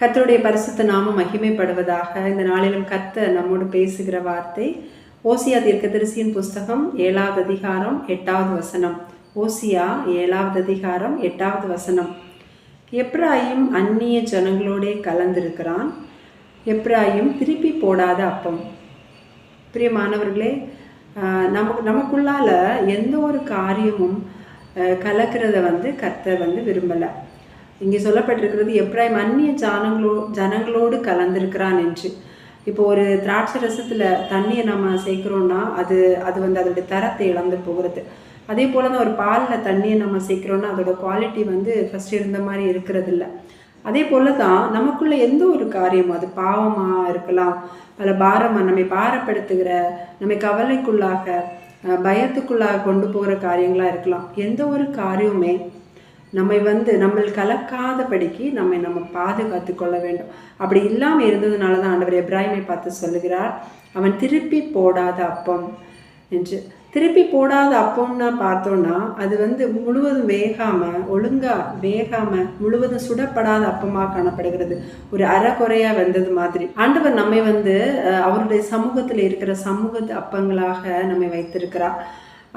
கர்த்தருடைய பரிசுத்த நாமம் மகிமைப்படுவதாக. இந்த நாளிலும் கர்த்தர் நம்மோடு பேசுகிற வார்த்தை ஓசியா தீர்க்கதரிசியின் புஸ்தகம் 7வது அதிகாரம் 8வது வசனம். ஓசியா 7வது அதிகாரம் 8வது வசனம். எப்ராயிம் அந்நிய ஜனங்களோடே கலந்திருக்கிறான், எப்ராயிம் திருப்பி போடாத அப்பம். பிரியமானவர்களே, நமக்குள்ளால எந்த ஒரு காரியமும் கலக்கிறத கர்த்தர் விரும்பலை. இங்கே சொல்லப்பட்டிருக்கிறது எப்ராயிம் அந்நிய ஜனங்களோடு கலந்திருக்கிறான் என்று. இப்போ ஒரு திராட்சை ரசத்தில் தண்ணியை நம்ம சேர்க்குறோன்னா அது அதோடைய தரத்தை இழந்து போகிறது. அதே போல் தான் ஒரு பாலில் தண்ணியை நம்ம சேர்க்குறோன்னா அதோட குவாலிட்டி ஃபஸ்ட் இருந்த மாதிரி இருக்கிறது இல்லை. அதே போல் தான் நமக்குள்ளே எந்த ஒரு காரியமும், அது பாவமாக இருக்கலாம், பல பாரமாக நம்மை பாரப்படுத்துகிற, நம்மை கவலைக்குள்ளாக பயத்துக்குள்ளாக கொண்டு போகிற காரியங்களாக இருக்கலாம். எந்த ஒரு காரியமுமே நம்ம கலக்காதபடிக்கு நம்ம பாதுகாத்து கொள்ள வேண்டும். அப்படி இல்லாமல் இருந்ததுனால தான் ஆண்டவர் எப்ராயிமை பார்த்து சொல்லுகிறார், அவன் திருப்பி போடாத அப்பம் என்று. திருப்பி போடாத அப்பம்னா பார்த்தோன்னா அது முழுவதும் வேகாமல் முழுவதும் சுடப்படாத அப்பமாக காணப்படுகிறது. ஒரு அறகுறையாக வெந்தது மாதிரி. ஆண்டவர் நம்மை அவருடைய சமூகத்தில் இருக்கிற அப்பங்களாக நம்மை வைத்திருக்கிறார்.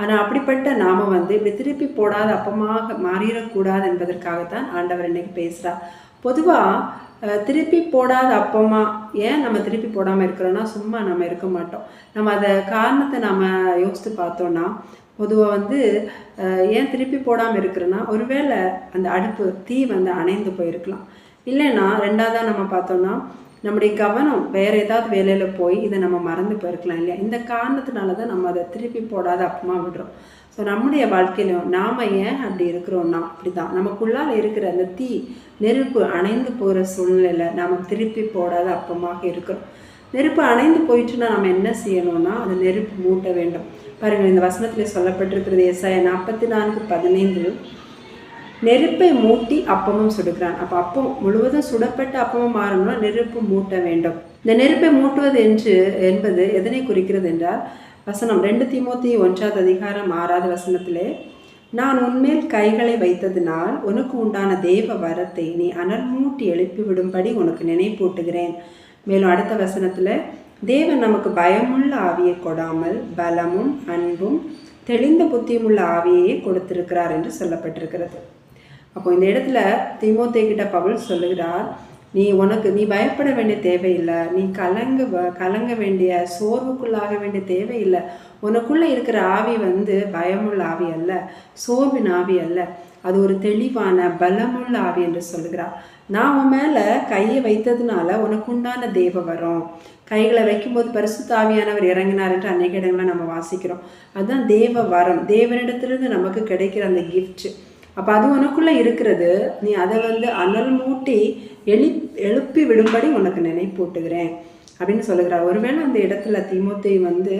ஆனால் அப்படிப்பட்ட நாம் இப்படி திருப்பி போடாத அப்பமாக மாறிடக்கூடாது என்பதற்காகத்தான் ஆண்டவர் இன்னைக்கு பேசுகிறார். பொதுவாக திருப்பி போடாத அப்பமா ஏன் நம்ம திருப்பி போடாமல் இருக்கிறோன்னா, சும்மா நம்ம இருக்க மாட்டோம். நம்ம அதை காரணத்தை நம்ம யோசித்து பார்த்தோன்னா, பொதுவாக ஏன் திருப்பி போடாமல் இருக்கிறோன்னா, ஒருவேளை அந்த அடுப்பு தீ அணைந்து போயிருக்கலாம். இல்லைன்னா ரெண்டாவதாக நம்ம பார்த்தோன்னா, நம்முடைய கவனம் வேறு ஏதாவது வேலையில் போய் இதை நம்ம மறந்து போயிருக்கலாம் இல்லையா. இந்த காரணத்தினால தான் நம்ம அதை திருப்பி போடாத அப்பமா விடுறோம். ஸோ நம்முடைய வாழ்க்கையிலும் நாம் ஏன் அப்படி இருக்கிறோன்னா, அப்படி தான் நமக்குள்ளால் இருக்கிற அந்த தீ நெருப்பு அணைந்து போகிற சூழ்நிலையில் நாம் திருப்பி போடாத அப்பமாக இருக்கிறோம். நெருப்பு அணைந்து போயிட்டுன்னா நம்ம என்ன செய்யணும்னா, அந்த நெருப்பு மூட்ட வேண்டும். பாருங்கள், இந்த வசனத்தில் சொல்லப்பட்டிருக்கிறது ஏசாயா 44:15, நெருப்பை மூட்டி அப்பமும் சுடுகிறான். அப்போ அப்பம் முழுவதும் சுடப்பட்ட அப்பமும் மாறணும்னா நெருப்பு மூட்ட வேண்டும். இந்த நெருப்பை மூட்டுவது என்பது எதனை குறிக்கிறது என்றால், வசனம் 2 தீமோத்தேயு 1வது அதிகாரம் 6வது வசனத்திலே, நான் உன்மேல் கைகளை வைத்ததினால் உனக்கு உண்டான தேவ வரத்தை நீ அனல் மூட்டி எழுப்பிவிடும்படி உனக்கு நினைப்பூட்டுகிறேன். மேலும் அடுத்த வசனத்தில், தேவன் நமக்கு பயமுள்ள ஆவியை கொடாமல் பலமும் அன்பும் தெளிந்த புத்தியும் உள்ள ஆவியையே கொடுத்திருக்கிறார் என்று சொல்லப்பட்டிருக்கிறது. அப்போ இந்த இடத்துல தீமோத்தேயுகிட்ட பவுல் சொல்லுகிறார், நீ பயப்பட வேண்டிய தேவையில்லை, நீ கலங்க வேண்டிய, சோர்வுக்குள்ளாக வேண்டிய தேவையில்லை. உனக்குள்ளே இருக்கிற ஆவி பயமுள்ள ஆவி அல்ல, சோர்வின் ஆவி அல்ல, அது ஒரு தெளிவான பலமுள்ள ஆவி என்று சொல்லுகிறார். நான் உன் மேலே கையை வைத்ததுனால உனக்கு உண்டான தேவ வரம். கைகளை வைக்கும்போது பரிசுத்த ஆவியானவர் இறங்கினார் என்று அநேக இடங்களை நம்ம வாசிக்கிறோம். அதுதான் தேவ வரம், தேவனிடத்திலிருந்து நமக்கு கிடைக்கிற அந்த கிஃப்ட். அப்போ அது உனக்குள்ளே இருக்கிறது. நீ அதை அனல் மூட்டி எழுப்பி விடும்படி உனக்கு நினைப்பூட்டுகிறேன் அப்படின்னு சொல்லுகிறார். ஒருவேளை அந்த இடத்துல தீமோத்தேயு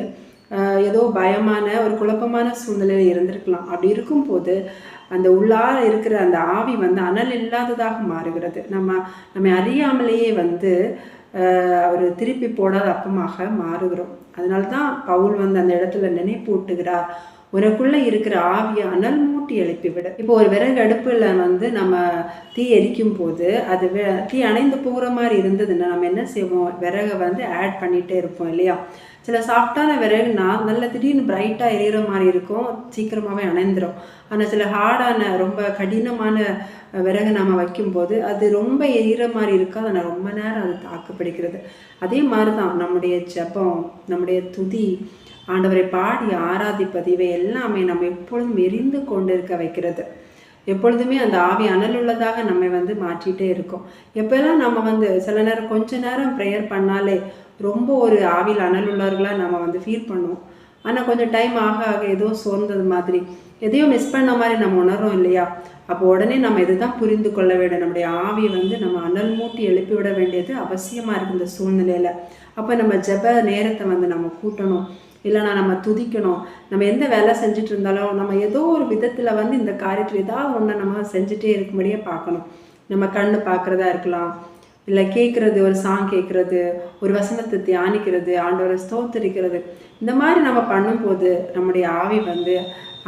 ஏதோ பயமான ஒரு குழப்பமான சூழ்நிலையில் இருந்திருக்கலாம். அப்படி இருக்கும்போது அந்த உள்ளார இருக்கிற அந்த ஆவி அனல் இல்லாததாக மாறுகிறது. நம்ம அறியாமலேயே ஒரு திருப்பி போடாத அப்பமாக மாறுகிறோம். அதனால தான் பவுல் அந்த இடத்துல நினைப்பூட்டுகிறார், உனக்குள்ளே இருக்கிற ஆவியை அனல் மூட்டி எழுப்பிவிட. இப்போ ஒரு விறகு அடுப்பில் நம்ம தீ எரிக்கும் போது அது தீ அணைந்து போகிற மாதிரி இருந்ததுன்னா நம்ம என்ன செய்வோம், விறகை ஆட் பண்ணிகிட்டே இருப்போம் இல்லையா. சில சாஃப்டான விறகுனா நல்ல திடீர்னு பிரைட்டாக எரியிற மாதிரி இருக்கும், சீக்கிரமாகவே அணைந்துடும். ஆனால் சில ஹார்டான ரொம்ப கடினமான விறகு நம்ம வைக்கும்போது அது ரொம்ப எரியிற மாதிரி இருக்கும், ஆனால் ரொம்ப நேரம் அது தாக்குப்பிடிக்கிறது. அதே மாதிரி தான் நம்முடைய ஜெபம், நம்முடைய துதி, ஆண்டவரை பாடி ஆராதிப்பது, இவை எல்லாமே நம்ம எப்பொழுதும் எரிந்து கொண்டு இருக்க வைக்கிறது. எப்பொழுதுமே அந்த ஆவி அனல் உள்ளதாக நம்மை மாற்றிகிட்டே இருக்கும். எப்போல்லாம் நம்ம சில நேரம் கொஞ்ச நேரம் ப்ரேயர் பண்ணாலே ரொம்ப ஒரு ஆவியில் அனல் உள்ளவர்களாக நம்ம ஃபீல் பண்ணுவோம். ஆனால் கொஞ்சம் டைம் ஆக ஆக ஏதோ சோர்ந்தது மாதிரி, எதையோ மிஸ் பண்ண மாதிரி நம்ம உணர்றோம் இல்லையா. அப்போ உடனே நம்ம இதுதான் புரிந்து கொள்ள வேண்டும், நம்முடைய ஆவியை நம்ம அனல் மூட்டி எழுப்பி விட வேண்டியது அவசியமாக இருக்குது இந்த சூழ்நிலையில். அப்போ நம்ம ஜெப நேரத்தை நம்ம கூட்டணும், இல்லைனா நம்ம துதிக்கணும். நம்ம எந்த வேலை செஞ்சுட்டு இருந்தாலும் நம்ம ஏதோ ஒரு விதத்தில் இந்த காரியத்தில் ஏதாவது ஒன்று நம்ம செஞ்சுட்டே இருக்கும்படியே பார்க்கணும். நம்ம கண்ணு பார்க்குறதா இருக்கலாம், இல்லை கேட்குறது, ஒரு சாங் கேட்குறது, ஒரு வசனத்தை தியானிக்கிறது, ஆண்டவரை ஸ்தோத்தரிக்கிறது, இந்த மாதிரி நம்ம பண்ணும்போது நம்முடைய ஆவி வந்து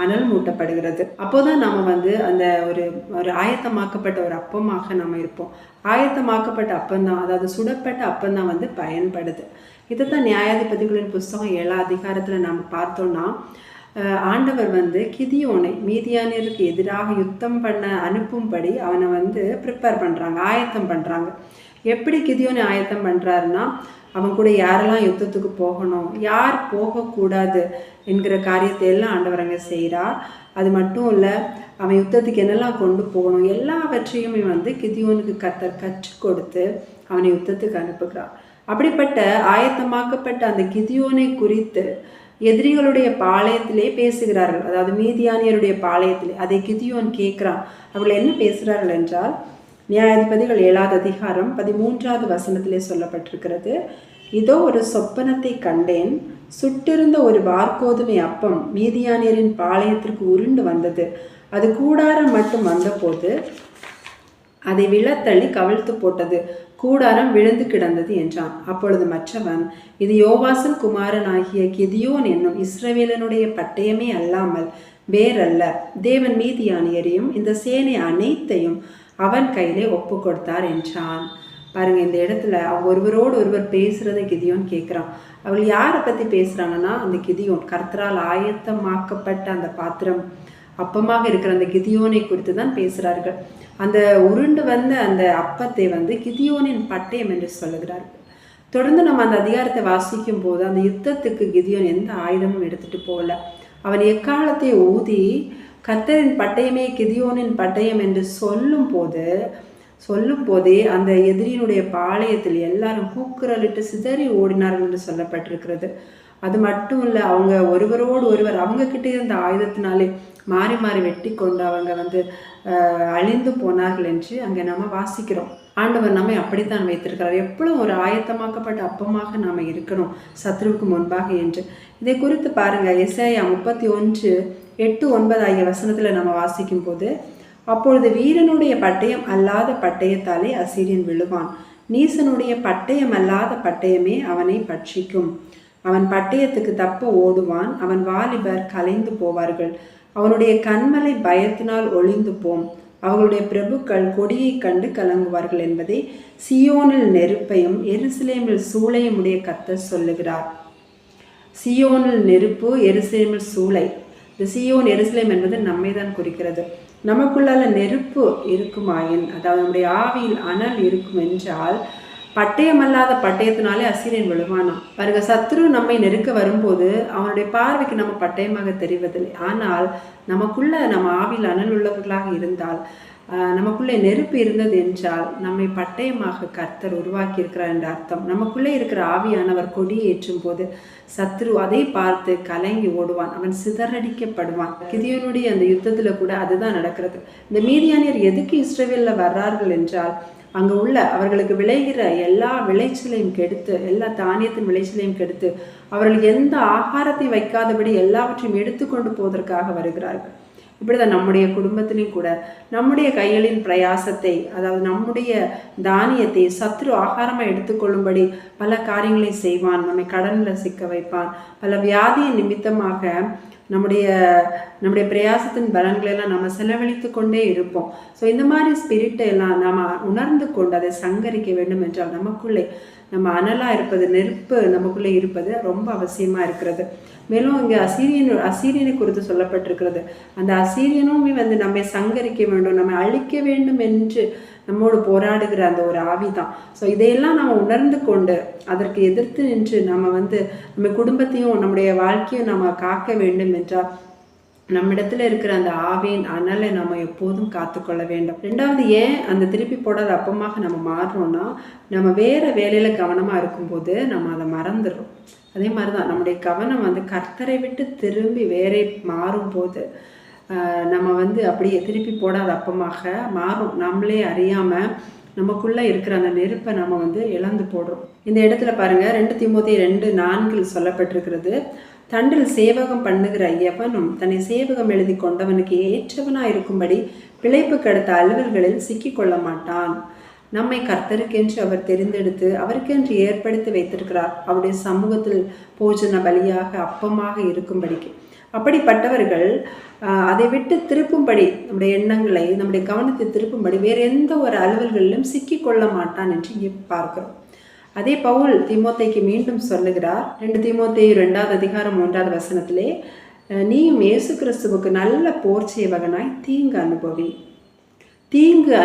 அனல் மூட்டப்படுகிறது. அப்போதான் நம்ம வந்து அந்த ஒரு ஒரு ஆயத்தமாக்கப்பட்ட ஒரு அப்பமாக நம்ம இருப்போம். ஆயத்தமாக்கப்பட்ட அப்பந்தான், அதாவது சுடப்பட்ட அப்பந்தான் வந்து பயன்படுது. இதைத்தான் நியாயாதிபதிகளின் புஸ்தகம் 7ஆம் அதிகாரத்தில் நம்ம பார்த்தோம்னா, ஆண்டவர் வந்து கிதியோனை மீதியானியருக்கு எதிராக யுத்தம் பண்ண அனுப்பும்படி அவனை வந்து ப்ரிப்பேர் பண்ணுறாங்க, ஆயத்தம் பண்ணுறாங்க. எப்படி கிதியோனை ஆயத்தம் பண்ணுறாருன்னா, அவன் கூட யாரெல்லாம் யுத்தத்துக்கு போகணும், யார் போகக்கூடாது என்கிற காரியத்தை எல்லாம் ஆண்டவர் அங்கே செய்கிறார். அது மட்டும் இல்லை, அவன் யுத்தத்துக்கு என்னெல்லாம் கொண்டு போகணும் எல்லாவற்றையுமே வந்து கிதியோனுக்கு கர்த்தர் கற்றுக் கொடுத்து அவனை யுத்தத்துக்கு அனுப்புகிறார். அப்படிப்பட்ட ஆயத்தமாக்கப்பட்ட அந்த கிதியோனை குறித்து எதிரிகளுடைய பாளையத்திலே பேசுகிறார்கள், அதாவது மீதியானியருடைய பாளையத்திலே. அதை கிதியோன் கேட்குறான். அவர்கள் என்ன பேசுகிறார்கள் என்றால், நியாயாதிபதிகள் 7ஆம் அதிகாரம் 13ஆவது வசனத்திலே சொல்லப்பட்டிருக்கிறது. இதோ ஒரு சொப்பனத்தை கண்டேன், சுட்டிருந்த ஒரு வார்கோதுமை அப்பம் மீதியானியரின் பாளையத்திற்கு உருண்டு வந்தது. அது கூடாரம் மட்டும் வந்தபோது அதை விழத்தள்ளி கவிழ்த்து போட்டது, கூடாரம் விழுந்து கிடந்தது என்றான். அப்பொழுது மற்றவன், இது யோவாசின் குமாரன் ஆகிய கிதியோன் என்னும் இஸ்ரவேலனுடைய பட்டயமே அல்லாமல் வேறல்ல. தேவன் மீதியானியரையும் இந்த சேனை அனைத்தையும் அவன் கையிலே ஒப்பு கொடுத்தார் என்றான். பாருங்க, இந்த இடத்துல ஒருவரோடு ஒருவர் பேசுறதை கிதியோன் கேட்குறான். அவள் யாரை பற்றி பேசுகிறாங்கன்னா, அந்த கிதியோன் கர்த்தரால் ஆயத்தமாக்கப்பட்ட அந்த பாத்திரம் அப்பமாக இருக்கிற அந்த கிதியோனை குறித்து தான் பேசுகிறார்கள். அந்த உருண்டு வந்த அந்த அப்பத்தை வந்து கிதியோனின் பட்டயம் என்று சொல்லுகிறார்கள். தொடர்ந்து நம்ம அந்த அதிகாரத்தை வாசிக்கும் போது அந்த யுத்தத்துக்கு கிதியோன் எந்த ஆயுதமும் எடுத்துட்டு போகல. அவன் எக்காலத்தை ஊதி கர்த்தரின் பட்டயமே கிதியோனின் பட்டயம் என்று சொல்லும் போதே அந்த எதிரியினுடைய பாளையத்தில் எல்லாரும் கூக்குரலிட்டு சிதறி ஓடினார்கள் என்று சொல்லப்பட்டிருக்கிறது. அது மட்டும் இல்லை, அவங்க ஒருவரோடு ஒருவர் அவங்க கிட்டே இருந்த ஆயுதத்தினாலே மாறி மாறி வெட்டி கொண்டு அவங்க வந்து அழிந்து போனார்கள் என்று அங்கே நம்ம வாசிக்கிறோம். ஆண்டவர் நம்மை அப்படித்தான் வைத்திருக்கிறார். எப்பளும் ஒரு ஆயத்தமாக்கப்பட்ட அப்பமாக நாம் இருக்கணும் சத்ருவுக்கு முன்பாக என்று. இதை குறித்து பாருங்க, எசாயா 31:8-9 ஆகிய வசனத்தில் நம்ம வாசிக்கும் போது, அப்பொழுது வீரனுடைய பட்டயம் அல்லாத பட்டயத்தாலே அசீரியன் விழுவான், நீசனுடைய பட்டயம் அல்லாத பட்டயமே அவனை பட்சிக்கும். அவன் பட்டயத்துக்கு தப்ப ஓடுவான், அவன் வாலிபர் கலைந்து போவார்கள், அவனுடைய கண்மலை பயத்தினால் ஒளிந்து போம், அவர்களுடைய பிரபுக்கள் கொடியை கண்டு கலங்குவார்கள் என்பதை சியோனில் நெருப்பையும் எருசலேமில் சூளையும் உடைய கர்த்தர் சொல்லுகிறார். சியோனில் நெருப்பு, எருசலேமில் சூளை. இந்த சியோன் எருசலேம் என்பது நம்மை தான் குறிக்கிறது. நமக்குள்ளால நெருப்பு இருக்குமாயின், அதாவது நம்முடைய ஆவியில் அனல் இருக்கும் என்றால், பட்டயம் அல்லாத பட்டயத்தினாலே அசீரியன் விழுவானாம். பாருங்க, சத்ரு நம்மை நெருக்க வரும்போது அவனுடைய பார்வைக்கு நம்ம பட்டயமாக தெரிவதில்லை. ஆனால் நமக்குள்ள நம்ம ஆவியில் அனல் உள்ளவர்களாக இருந்தால், நமக்குள்ளே நெருப்பு இருந்தது என்றால் நம்மை பட்டயமாக கர்த்தர் உருவாக்கி இருக்கிறார் என்ற அர்த்தம். நமக்குள்ளே இருக்கிற ஆவியானவர் கொடி ஏற்றும் போது சத்ரு அதை பார்த்து கலங்கி ஓடுவான், அவன் சிதறடிக்கப்படுவான். கிதியோனுடைய அந்த யுத்தத்தில் கூட அதுதான் நடக்கிறது. இந்த மீதியானியர் எதுக்கு இஸ்ரவேலில் வர்றார்கள் என்றால், அங்கே உள்ள அவர்களுக்கு விளைகிற எல்லா விளைச்சலையும் கெடுத்து, எல்லா தானியத்தின் விளைச்சலையும் கெடுத்து, அவர்களுக்கு எந்த ஆகாரத்தை வைக்காதபடி எல்லாவற்றையும் எடுத்துக்கொண்டு போவதற்காக வருகிறார்கள். இப்படிதான் நம்முடைய குடும்பத்திலையும் கூட நம்முடைய கைகளின் பிரயாசத்தை, அதாவது நம்முடைய தானியத்தை சத்ரு ஆகாரமாக எடுத்துக்கொள்ளும்படி பல காரியங்களை செய்வான். நம்மை கடனில் சிக்க வைப்பான். பல வியாதியின் நிமித்தமாக நம்முடைய பிரயாசத்தின் பலன்களெல்லாம் நம்ம செலவழித்து கொண்டே இருப்போம். ஸோ இந்த மாதிரி ஸ்பிரிட்டை எல்லாம் நம்ம உணர்ந்து கொண்டு அதை சங்கரிக்க வேண்டும் என்றால் நமக்குள்ளே நம்ம அனலாக இருப்பது, நெருப்பு நமக்குள்ளே இருப்பது ரொம்ப அவசியமாக இருக்கிறது. மேலும் இங்கே அசீரியனை குறித்து சொல்லப்பட்டிருக்கிறது. அந்த அசீரியனுமே வந்து நம்மை சங்கரிக்க வேண்டும், நம்மை அழிக்க வேண்டும் என்று நம்மோடு போராடுகிற அந்த ஒரு ஆவி தான். ஸோ இதையெல்லாம் நம்ம உணர்ந்து கொண்டு அதற்கு எதிர்த்து நின்று நம்ம குடும்பத்தையும் நம்முடைய வாழ்க்கையும் நம்ம காக்க வேண்டும் என்றால் நம்மிடத்துல இருக்கிற அந்த ஆவியின் அனலை நம்ம எப்போதும் காத்துக்கொள்ள வேண்டும். ரெண்டாவது, ஏன் அந்த திருப்பி போடாத அப்பமாக நம்ம மாறுறோம்னா, நம்ம வேறு வேலையில் கவனமாக இருக்கும்போது நம்ம அதை மறந்துடுறோம். அதே மாதிரி தான் நம்முடைய கவனம் கர்த்தரை விட்டு திரும்பி வேறே மாறும்போது நம்ம அப்படியே திருப்பி போடாத அப்பமாக மாறும். நம்மளே அறியாமல் நமக்குள்ளே இருக்கிற அந்த நெருப்பை நம்ம இழந்து போடுறோம். இந்த இடத்துல பாருங்கள், 2 தீமோத்தேயு 2:4 சொல்லப்பட்டிருக்கிறது. தண்டில் சேவகம் பண்ணுகிற எவனும் தன்னை சேவகம் எழுதி கொண்டவனுக்கு ஏற்றவனாக இருக்கும்படி பிழைப்புக்கு அடுத்த அலுவல்களில் சிக்கிக்கொள்ள மாட்டான். நம்மை கர்த்தருக்கென்று அவர் தெரிந்தெடுத்து அவருக்கென்று ஏற்படுத்தி வைத்திருக்கிறார். அவருடைய சமூகத்தில் போஜன பலியாக அப்பமாக இருக்கும்படிக்கு. அப்படிப்பட்டவர்கள் அதை விட்டு திருப்பும்படி நம்முடைய எண்ணங்களை நம்முடைய கவனத்தை திருப்பும்படி வேறு எந்த ஒரு அலுவல்களிலும் சிக்கிக்கொள்ள மாட்டான் என்று இங்கே பார்க்கிறோம். அதே பவுல் தீமோத்தேயுக்கு மீண்டும் சொல்லுகிறார். 2 தீமோத்தேயு 2வது அதிகாரம் 1வது வசனத்திலே, நீயும் இயேசு கிறிஸ்துவுக்கு நல்ல போர் சேவகனாய் தீங்கு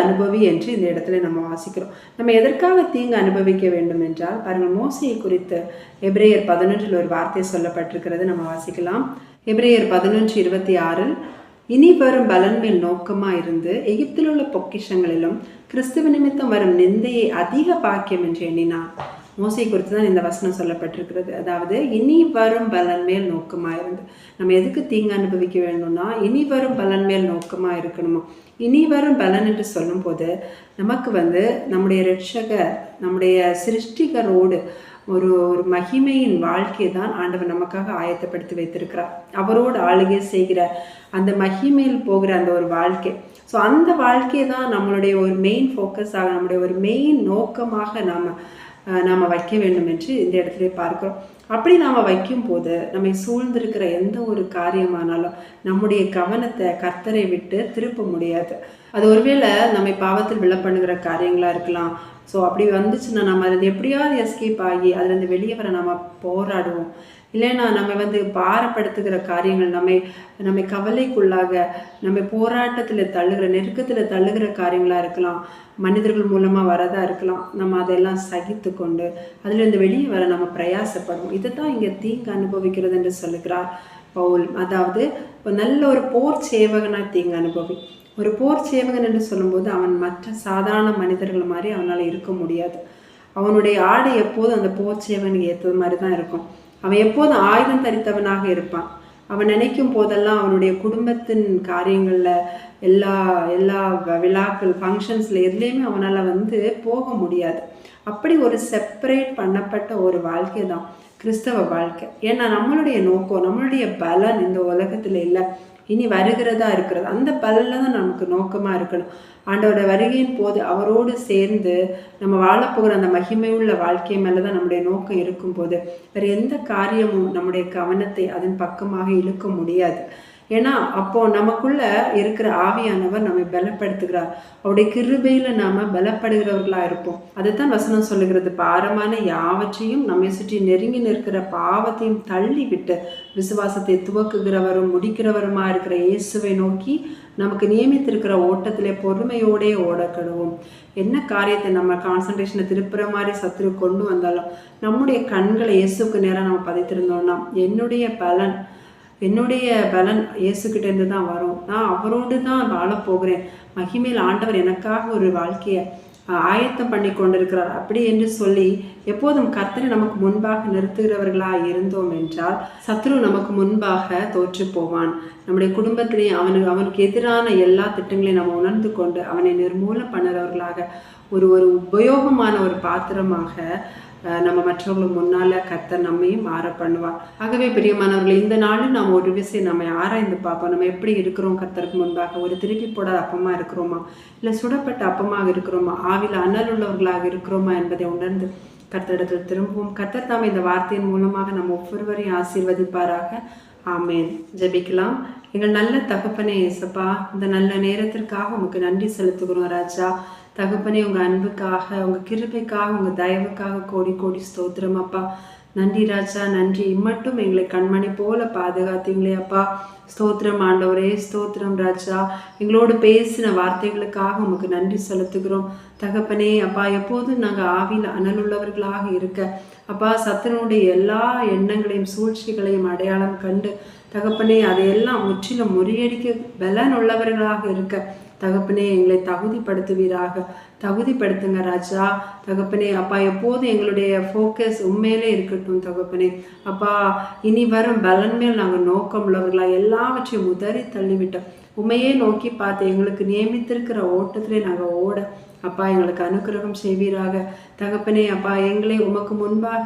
அனுபவி என்று இந்த இடத்துல நம்ம வாசிக்கிறோம். நம்ம எதற்காக தீங்கு அனுபவிக்க வேண்டும் என்றால், பாருங்கள், மோசையை குறித்து எபிரேயர் 11 ஒரு வார்த்தை சொல்லப்பட்டிருக்கிறது. நம்ம வாசிக்கலாம். எபிரேயர் 11:26, இனி வரும் பலன் மேல் நோக்கமாக இருந்து எகிப்தில் உள்ள பொக்கிஷங்களிலும் கிறிஸ்துவ நிமித்தம் வரும் நிந்தையை அதிக பாக்கியம் என்று எண்ணினான். மோசை குறித்து தான் இந்த வசனம் சொல்லப்பட்டிருக்கிறது. அதாவது இனி வரும் பலன் மேல் நோக்கமாக இருந்து, நம்ம எதுக்கு தீங்கு அனுபவிக்க வேணும்னா இனி வரும் பலன் மேல் நோக்கமாக இருக்கணுமோ. இனி வரும் பலன் என்று சொல்லும் போது நமக்கு நம்முடைய இரட்சகர், நம்முடைய சிருஷ்டிகரோடு ஒரு மகிமையின் வாழ்க்கையை தான் ஆண்டவர் நமக்காக ஆயத்தப்படுத்தி வைத்திருக்கிறார். அவரோடு ஆளுகை செய்கிற அந்த மகிமையில் போகிற அந்த ஒரு வாழ்க்கை. ஸோ அந்த வாழ்க்கையை தான் நம்மளுடைய ஒரு மெயின் ஃபோக்கஸாக, நம்முடைய ஒரு மெயின் நோக்கமாக நாம் வைக்க வேண்டும் என்று இந்த இடத்துல பார்க்கிறோம். அப்படி நாம் வைக்கும் போது நம்மை சூழ்ந்திருக்கிற எந்த ஒரு காரியமானாலும் நம்முடைய கவனத்தை கர்த்தரை விட்டு திருப்ப முடியாது. அது ஒருவேளை நம்மை பாவத்தில் விழ பண்ணுகிற காரியங்களாக இருக்கலாம். ஸோ அப்படி வந்துச்சுன்னா நம்ம அதில் எப்படியாவது எஸ்கேப் ஆகி அதுலேருந்து வெளியே வர நம்ம போராடுவோம். இல்லைன்னா நம்ம பாரப்படுத்துகிற காரியங்கள், நம்மை கவலைக்குள்ளாக நம்ம போராட்டத்தில் தள்ளுகிற, நெருக்கத்தில் தள்ளுகிற காரியங்களாக இருக்கலாம், மனிதர்கள் மூலமாக வரதாக இருக்கலாம். நம்ம அதெல்லாம் சகித்து கொண்டு அதிலிருந்து வெளியே வர நம்ம பிரயாசப்படுவோம். இதை தான் இங்கே தீங்கு அனுபவிக்கிறது என்று சொல்லுகிறார் பவுல். அதாவது நல்ல ஒரு போர் சேவகனாக தீங்கு அனுபவி. ஒரு போர் சேவகன் என்று சொல்லும்போது அவன் மற்ற சாதாரண மனிதர்கள் மாதிரி அவனால் இருக்க முடியாது. அவனுடைய ஆடை எப்போதும் அந்த போர் சேவனுக்கு ஏற்றது மாதிரி தான் இருக்கும். அவன் எப்போதும் ஆயுதம் தரித்தவனாக இருப்பான். அவன் நினைக்கும் போதெல்லாம் அவனுடைய குடும்பத்தின் காரியங்களில் எல்லா விழாக்கள், ஃபங்க்ஷன்ஸில் எதுலேயுமே அவனால் போக முடியாது. அப்படி ஒரு செப்பரேட் பண்ணப்பட்ட ஒரு வாழ்க்கை தான் கிறிஸ்தவ வாழ்க்கை. ஏன்னா நம்மளுடைய நோக்கம், நம்மளுடைய பலன் இந்த உலகத்தில் இல்லை, இனி வருகிறதா இருக்கிறது. அந்த பலனில் தான் நமக்கு நோக்கமாக இருக்கணும். ஆண்டவரோட வருகையின் போது அவரோடு சேர்ந்து நம்ம வாழப்போகிற அந்த மகிமை உள்ள வாழ்க்கை மேலே தான் நம்முடைய நோக்கம் இருக்கும்போது வேறு எந்த காரியமும் நம்முடைய கவனத்தை அதன் பக்கமாக இழுக்க முடியாது. ஏன்னா அப்போ நமக்குள்ள இருக்கிற ஆவியானவர் நம்மை பலப்படுத்துகிறார். அவருடைய கிருபையில நாம பலப்படுகிறவர்களா இருப்போம். அதைத்தான் வசனம் சொல்லுகிறது, பாரமான யாவற்றையும் நம்மை சுற்றி நெருங்கி நிற்கிற பாவத்தையும் தள்ளி விட்டு விசுவாசத்தை துவக்குகிறவரும் முடிக்கிறவருமா இருக்கிற இயேசுவை நோக்கி நமக்கு நியமித்திருக்கிற ஓட்டத்திலே பொறுமையோடே ஓடக்கடுவோம். என்ன காரியத்தை நம்ம கான்சன்ட்ரேஷனை திருப்புற மாதிரி சத்துரு கொண்டு வந்தாலும் நம்முடைய கண்களை இயேசுக்கு நேரம் நம்ம பதித்திருந்தோம்னா என்னுடைய பலன் இயேசுக்கிட்டேருந்து தான் வரும். நான் அவரோடு தான் வாழப்போகிறேன். மகிமையில் ஆண்டவர் எனக்காக ஒரு வாழ்க்கையை ஆயத்தம் பண்ணி கொண்டிருக்கிறார் அப்படி என்று சொல்லி எப்போதும் கர்த்தரை நமக்கு முன்பாக நிறுத்துகிறவர்களாக இருந்தோம் என்றால் சத்ரு நமக்கு முன்பாக தோற்று போவான். நம்முடைய குடும்பத்திலேயே அவனுக்கு எதிரான எல்லா திட்டங்களையும் நம்ம உணர்ந்து கொண்டு அவனை நிர்மூலம் பண்ணுறவர்களாக ஒரு உபயோகமான ஒரு பாத்திரமாக நம்ம மற்றவங்களுக்கு முன்னால் கர்த்தர் நம்மையும் மாற பண்ணுவார். ஆகவே பிரியமானவர்களை, இந்த நாளும் நாம் ஒரு விஷயம் நம்ம ஆராய்ந்து பார்ப்போம். நம்ம எப்படி இருக்கிறோம் கர்த்தருக்கு முன்பாக? ஒரு திருப்பி போடாத அப்பமாக இருக்கிறோமா, இல்லை சுடப்பட்ட அப்பமாக இருக்கிறோமா, ஆவில அனல் உள்ளவர்களாக இருக்கிறோமா என்பதை உணர்ந்து கர்த்தரிடத்தில் திரும்புவோம். கர்த்தர் தாமே இந்த வார்த்தையின் மூலமாக நம்ம ஒவ்வொருவரையும் ஆசீர்வதிப்பாராக. ஆமேன். ஜெபிக்கலாம். எங்கள் நல்ல தகப்பனே இயேசுப்பா, இந்த நல்ல நேரத்திற்காக உங்களுக்கு நன்றி செலுத்துகிறோம் ராஜா. தகப்பனே, உங்கள் அன்புக்காக, உங்கள் கிருபைக்காக, உங்கள் தயவுக்காக கோடி கோடி ஸ்தோத்திரம் அப்பா. நன்றி ராஜா, நன்றி. இம்மட்டும் எங்களை கண்மணி போல பாதுகாத்தீங்களே அப்பா. ஸ்தோத்திரம் ஆண்டவரே, ஸ்தோத்திரம் ராஜா. எங்களோடு பேசின வார்த்தைகளுக்காக உமக்கு நன்றி செலுத்துகிறோம் தகப்பனே. அப்பா, எப்போதும் நாங்கள் ஆவியில் அனலுள்ளவர்களாக இருக்க அப்பா, சத்தனுடைய எல்லா எண்ணங்களையும் சூழ்ச்சிகளையும் அடையாளம் கண்டு தகப்பனே அதையெல்லாம் முற்றிலும் முறியடிக்க பலன் உள்ளவர்களாக இருக்க தகப்பனே எங்களை தகுதிப்படுத்துங்க ராஜா. தகப்பனே அப்பா, எப்போதும் எங்களுடைய ஃபோக்கஸ் உண்மையிலே இருக்கட்டும் தகப்பனே. அப்பா, இனி வரும் பலன் மேல் நாங்கள் நோக்கம் உள்ளவர்களாக எல்லாவற்றையும் உதறி தள்ளிவிட்டோம். உண்மையே நோக்கி பார்த்து எங்களுக்கு நியமித்திருக்கிற ஓட்டத்திலே நாங்கள் ஓட அப்பா எங்களுக்கு அனுக்கிரகம் செய்வீராக தகப்பனே. அப்பா, எங்களை உமக்கு முன்பாக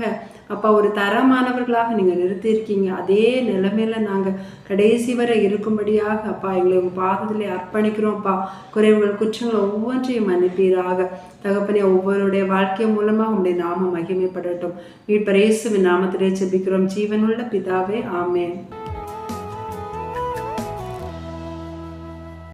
அப்பா ஒரு தரமானவர்களாக நீங்கள் நிறுத்தியிருக்கீங்க. அதே நிலைமையில நாங்கள் கடைசி வரை இருக்கும்படியாக அப்பா எங்களை உங்கள் பாதத்திலே அர்ப்பணிக்கிறோம். அப்பா குறைவுகள் குற்றங்கள் ஒவ்வொன்றையும் மன்னிப்பீராக தகப்பனே. ஒவ்வொருடைய வாழ்க்கை மூலமாக உங்களுடைய நாமம் மகிமைப்படட்டும். மீட்பர் இயேசுவின் நாமத்திலே ஜெபிக்கிறோம் ஜீவனுள்ள பிதாவே, ஆமென்.